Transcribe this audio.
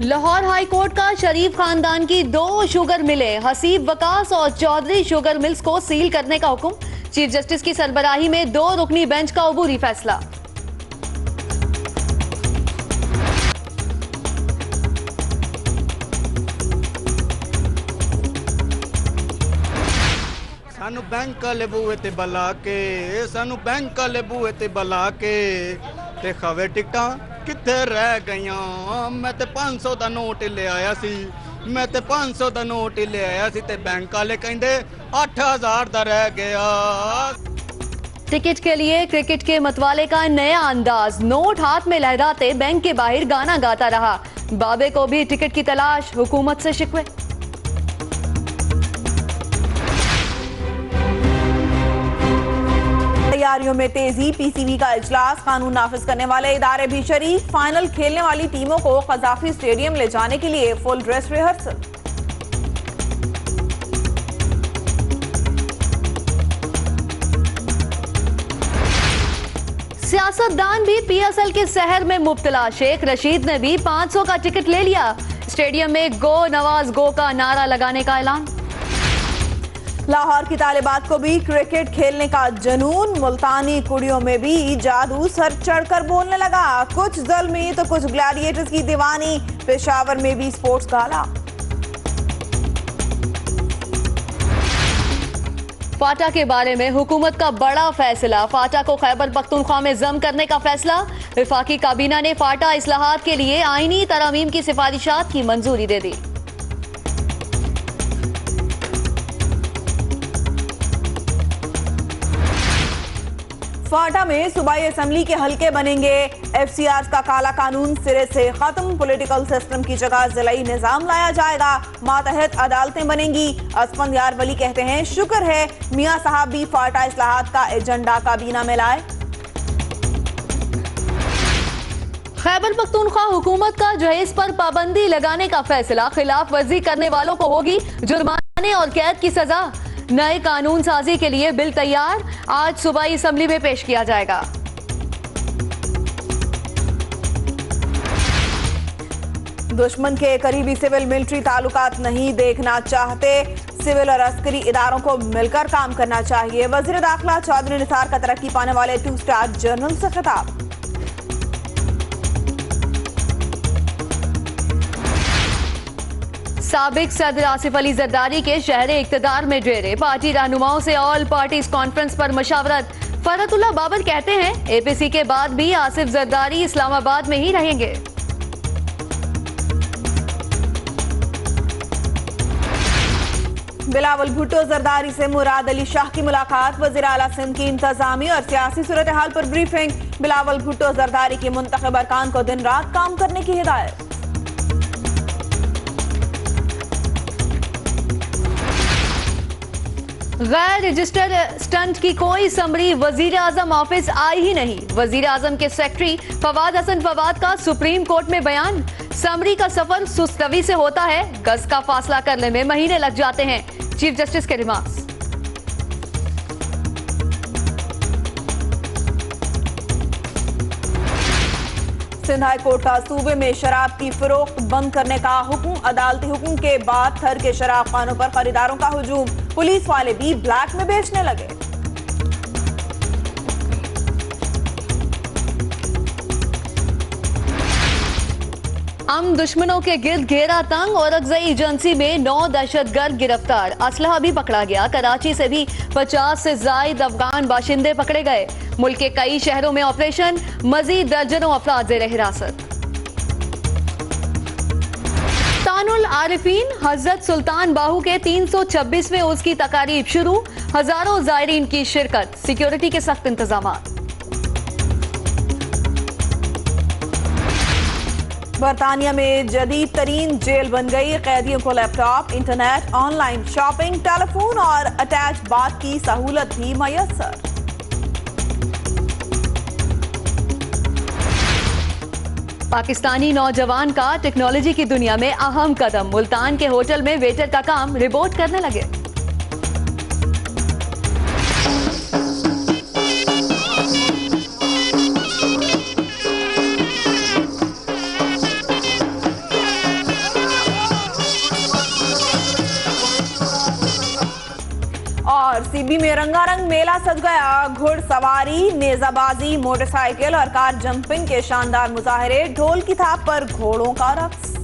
Lahore high court का शरीफ खानदान की 2 शुगर मिलें हसीब वकास और चौधरी शुगर मिल्स को सील करने का हुक्म। चीफ जस्टिस की सरबराही में 2 रुकनी बेंच का अबूरी फैसला। सानू बैंक वाले बूहे ते बला के सानू बैंक वाले बूहे ते बला के ते खवे टिकटा किथे रह गईयां। मैं ते 500 दा नोट ले आया सी मैं ते 500 दा नोट ले आया सी ते बैंक वाले कहंदे 8000 दा रह गया। टिकट के लिए क्रिकेट के मतवाले का नया अंदाज, नोट हाथ में लहराते बैंक के बाहर गाना गाता रहा। बाबे को भी टिकट की तलाश, हुकूमत से शिकवे। तैयारियों में तेजी, पीसीबी का इजलास, कानून नाफिज करने वाले इदारे भी शरीक। फाइनल खेलने वाली टीमों को कजाफी स्टेडियम ले जाने के लिए फुल ड्रेस रिहर्सल। सियासतदान भी पीएसएल के सहर में मुब्तला, शेख रशीद ने भी 500 का टिकट ले लिया। स्टेडियम में गो नवाज गो का नारा लगाने का ऐलान। लाहौर की तालिबात को भी क्रिकेट खेलने का जनून, मुल्तानी कुड़ियों में भी जादू सर चढ़कर बोलने लगा। कुछ ज़ल्मी तो कुछ ग्लैडिएटर्स की दीवानी, पेशावर में भी स्पोर्ट्स गाला। फाटा के बारे में हुकूमत का बड़ा फैसला, फाटा को खैबर पख्तूनख्वा में जम करने का फैसला। वफाकी काबीना ने फाटा इस्लाहात के लिए आईनी तरमीम की सिफारिशात की मंजूरी दे दी। फाटा में सूबाई असेंबली के हलके बनेंगे। एफसीआर का काला कानून सिरे से खत्म, पॉलिटिकल सिस्टम की जगह जिलाई निजाम लाया जाएगा। मातहत अदालतें बनेंगी। असफंदयार वली कहते हैं शुक्र है मियां साहब भी फाटा इस्लाहात का एजेंडा काबीना में लाए। खैबर पख्तूनख्वा हुकूमत का जहेज पर पाबंदी लगाने का फैसला, खिलाफ वर्जी करने वालों को होगी जुर्माने और कैद की सजा। नए कानून साजी के लिए बिल तैयार, आज सूबाई असेंबली में पेश किया जाएगा। दुश्मन के करीबी सिविल मिलिट्री ताल्लुकात नहीं देखना चाहते, सिविल और अस्करी इदारों को मिलकर काम करना चाहिए। वज़ीर दाखिला चौधरी निसार का तरक्की पाने वाले 2 स्टार जनरल से खिताब। साबिक सदर आसिफ अली जरदारी के शहरे इक्तदार में डेरे, पार्टी रहनुमाओं से ऑल पार्टीज कॉन्फ्रेंस पर मशावरत। फरहतुल्लाह बाबर कहते हैं एपीसी के बाद भी आसिफ जरदारी इस्लामाबाद में ही रहेंगे। बिलावल भुट्टो जरदारी से मुराद अली शाह की मुलाकात, वज़ीर आला सिंध की इंतजामी और सियासी सूरत हाल पर ब्रीफिंग। बिलावल भुट्टो जरदारी की मुंतखब अरकान को दिन रात काम करने की हिदायत। गैर रजिस्टर्ड स्टंट की कोई समरी वजीर आजम ऑफिस आई ही नहीं। वजीर आजम के सेक्रेटरी फवाद हसन फवाद का सुप्रीम कोर्ट में बयान, समरी का सफर सुस्तवी से होता है, गज का फासला करने में महीने लग जाते हैं। चीफ जस्टिस के रिमार्क्स। सिंध हाई कोर्ट का सूबे में शराब की फरोख्त बंद करने का हुक्म, अदालती हुक्म के बाद थर के शराब खानों पर खरीदारों का हुजूम, पुलिस वाले भी ब्लैक में बेचने लगे। हम दुश्मनों के गिर्द घेरा तंग, औरकजई एजेंसी में 9 दहशतगर्द गिरफ्तार, असलहा भी पकड़ा गया। कराची से भी 50 से जायद अफगान बाशिंदे पकड़े गए। मुल्क के कई शहरों में ऑपरेशन, मजीद दर्जनों अफराद ज़ेर हिरासत। तानुल आरिफीन हजरत सुल्तान बाहू के 326वें उर्स की तकारीब शुरू, हजारों ज़ायरीन की शिरकत, सिक्योरिटी के सख्त इंतजाम। बरतानिया में जदीद तरीन जेल बन गई, कैदियों को laptop, internet, online shopping, telephone और अटैच बाथ की सहूलत भी मयसर। पाकिस्तानी नौजवान का टेक्नोलॉजी की दुनिया में अहम कदम, मुल्तान के होटल में वेटर का काम रिपोर्ट करने लगे। और सीबी में रंगारंग मेला सज गया। घुड़सवारी, नेजाबाजी, मोटरसाइकिल और कार जंपिंग के शानदार मुजाहरे, ढोल की थाप पर घोड़ों का रक्स।